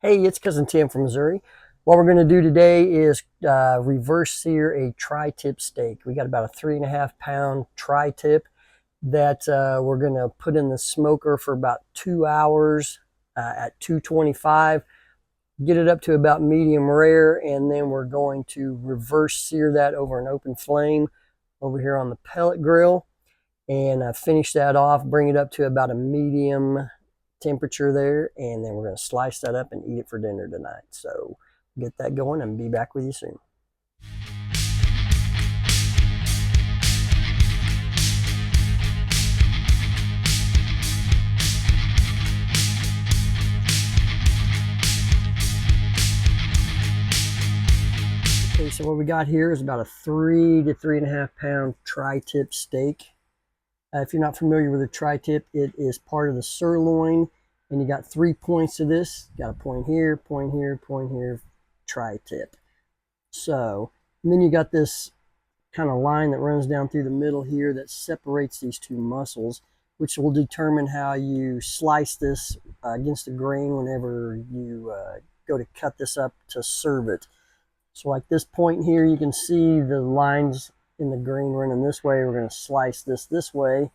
Hey, it's Cousin Tim from Missouri. What we're going to do today is reverse sear a tri-tip steak. We got about a 3.5 pound tri-tip that we're going to put in the smoker for about 2 hours at 225. Get it up to about medium rare, and then we're going to reverse sear that over an open flame over here on the pellet grill, and finish that off, bring it up to about a medium temperature there, and then we're going to slice that up and eat it for dinner tonight. So get that going and be back with you soon. Okay, so what we got here is about a 3 to 3.5 pound tri-tip steak. If you're not familiar with a tri-tip, it is part of the sirloin, and you got 3 points to this. You got a point here, point here, point here, tri-tip. So, and then you got this kind of line that runs down through the middle here that separates these two muscles, which will determine how you slice this against the grain whenever you go to cut this up to serve it. So like this point here, you can see the lines in the grain running this way. We're going to slice this way,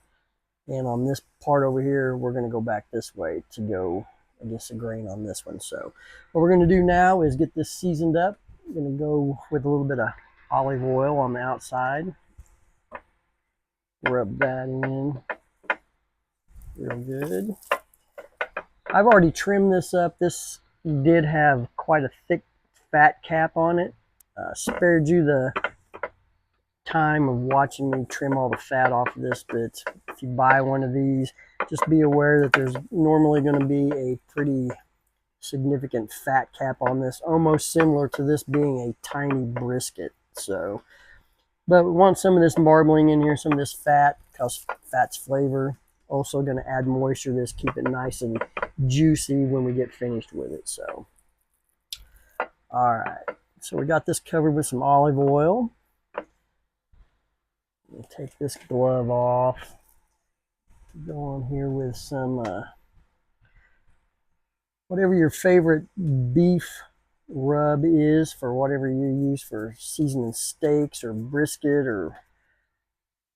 and on this part over here we're going to go back this way to go against the grain on this one. So what we're going to do now is get this seasoned up. I'm going to go with a little bit of olive oil on the outside, rub that in real good. I've already trimmed this up. This did have quite a thick fat cap on it. Spared you the time of watching me trim all the fat off of this, but if you buy one of these, just be aware that there's normally going to be a pretty significant fat cap on this, almost similar to this being a tiny brisket. So, but we want some of this marbling in here, some of this fat, because fat's flavor. Also going to add moisture to this, keep it nice and juicy when we get finished with it. So, all right, so we got this covered with some olive oil. We'll take this glove off. Go on here with some whatever your favorite beef rub is, for whatever you use for seasoning steaks or brisket or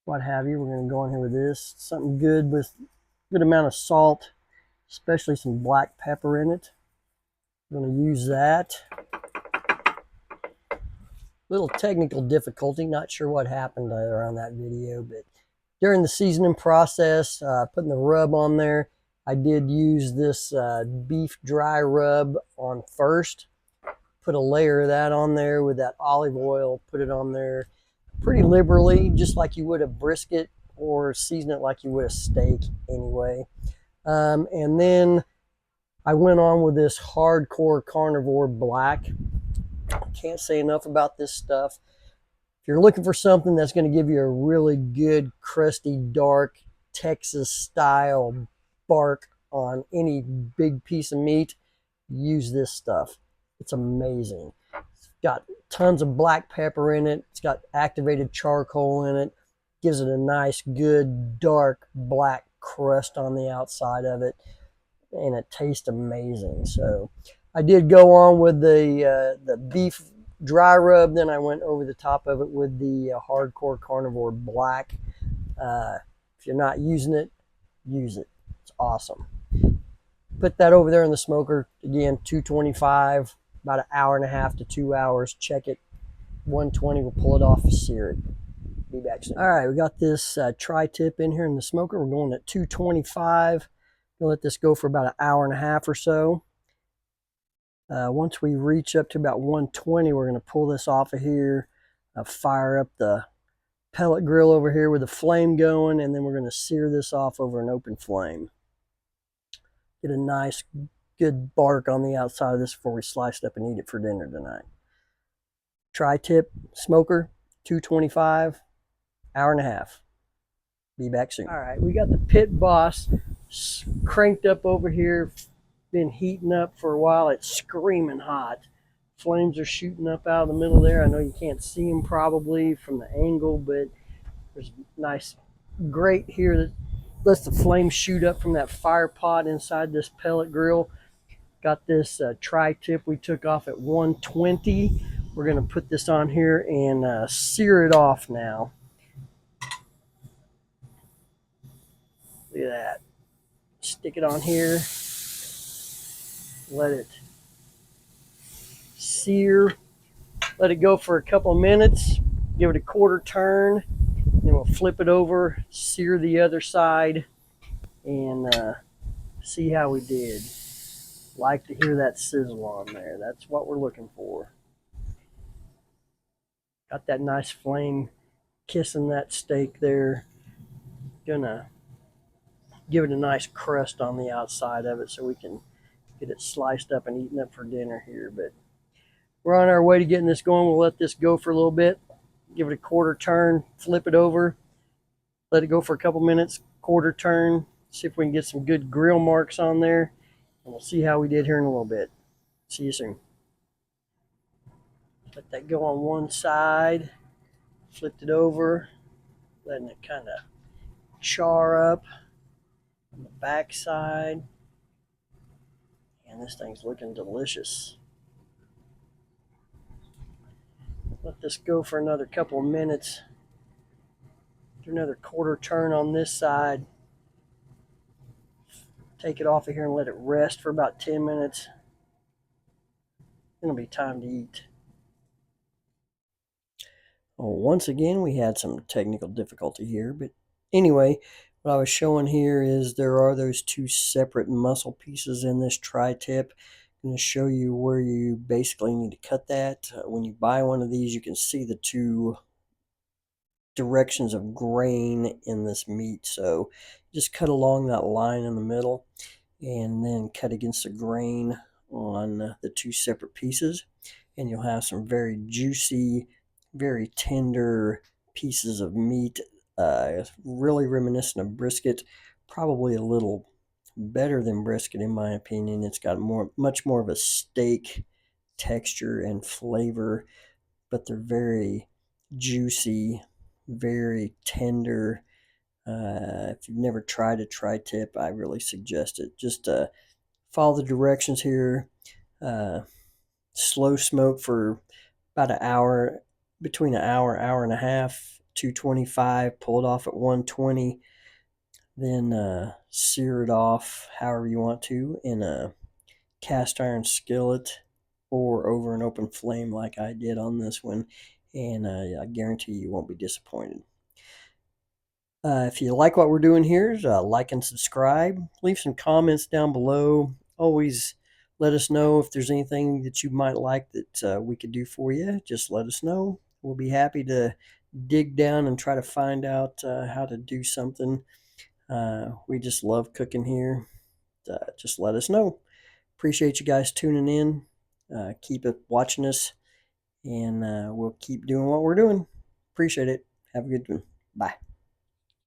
what have you. We're going to go on here with this. Something good with a good amount of salt, especially some black pepper in it. We're going to use that. Little technical difficulty, not sure what happened around that video, but during the seasoning process, putting the rub on there, I did use this beef dry rub on first. Put a layer of that on there with that olive oil, put it on there pretty liberally, just like you would a brisket, or season it like you would a steak anyway. And then I went on with this hardcore carnivore black. Can't say enough about this stuff. If you're looking for something that's going to give you a really good, crusty, dark, Texas style bark on any big piece of meat, use this stuff. It's amazing. It's got tons of black pepper in it. It's got activated charcoal in it. Gives it a nice, good, dark, black crust on the outside of it, and it tastes amazing. So I did go on with the beef dry rub, then I went over the top of it with the hardcore carnivore black. If you're not using it, use it. It's awesome. Put that over there in the smoker, again, 225, about an hour and a half to 2 hours. Check it, 120, we'll pull it off and sear it. Be back soon. All right, we got this tri-tip in here in the smoker. We're going at 225. We'll let this go for about an hour and a half or so. Once we reach up to about 120, we're going to pull this off of here, fire up the pellet grill over here with the flame going, and then we're going to sear this off over an open flame. Get a nice, good bark on the outside of this before we slice it up and eat it for dinner tonight. Tri-tip smoker, 225, hour and a half. Be back soon. All right, we got the Pit Boss cranked up over here. Been heating up for a while. It's screaming hot. Flames are shooting up out of the middle there. I know you can't see them probably from the angle, but there's a nice grate here that lets the flames shoot up from that fire pot inside this pellet grill. Got this tri-tip we took off at 120. We're going to put this on here and sear it off now. Look at that. Stick it on here. Let it sear. Let it go for a couple of minutes. Give it a quarter turn. Then we'll flip it over, sear the other side, and see how we did. Like to hear that sizzle on there. That's what we're looking for. Got that nice flame kissing that steak there. Gonna give it a nice crust on the outside of it so we can get it sliced up and eaten up for dinner here. But we're on our way to getting this going. We'll let this go for a little bit. Give it a quarter turn, flip it over, let it go for a couple minutes, quarter turn, see if we can get some good grill marks on there. And we'll see how we did here in a little bit. See you soon. Let that go on one side, flipped it over, letting it kind of char up on the back side. And this thing's looking delicious. Let this go for another couple of minutes. Do another quarter turn on this side. Take it off of here and let it rest for about 10 minutes. Then it'll be time to eat. Well, once again, we had some technical difficulty here, but anyway, what I was showing here is there are those two separate muscle pieces in this tri-tip. I'm going to show you where you basically need to cut that. When you buy one of these, you can see the two directions of grain in this meat. So just cut along that line in the middle and then cut against the grain on the two separate pieces. And you'll have some very juicy, very tender pieces of meat, really reminiscent of brisket, probably a little better than brisket in my opinion. It's got much more of a steak texture and flavor, but they're very juicy, very tender. If you've never tried a tri-tip, I really suggest it. Just follow the directions here. Slow smoke for about an hour, between an hour and a half, 225. Pull it off at 120. Then sear it off however you want to in a cast iron skillet or over an open flame like I did on this one. And I guarantee you won't be disappointed. If you like what we're doing here, like and subscribe. Leave some comments down below. Always let us know if there's anything that you might like that we could do for you. Just let us know. We'll be happy to dig down and try to find out how to do something. We just love cooking here. Just let us know. Appreciate you guys tuning in. Keep watching us, and we'll keep doing what we're doing. Appreciate it. Have a good one. Bye.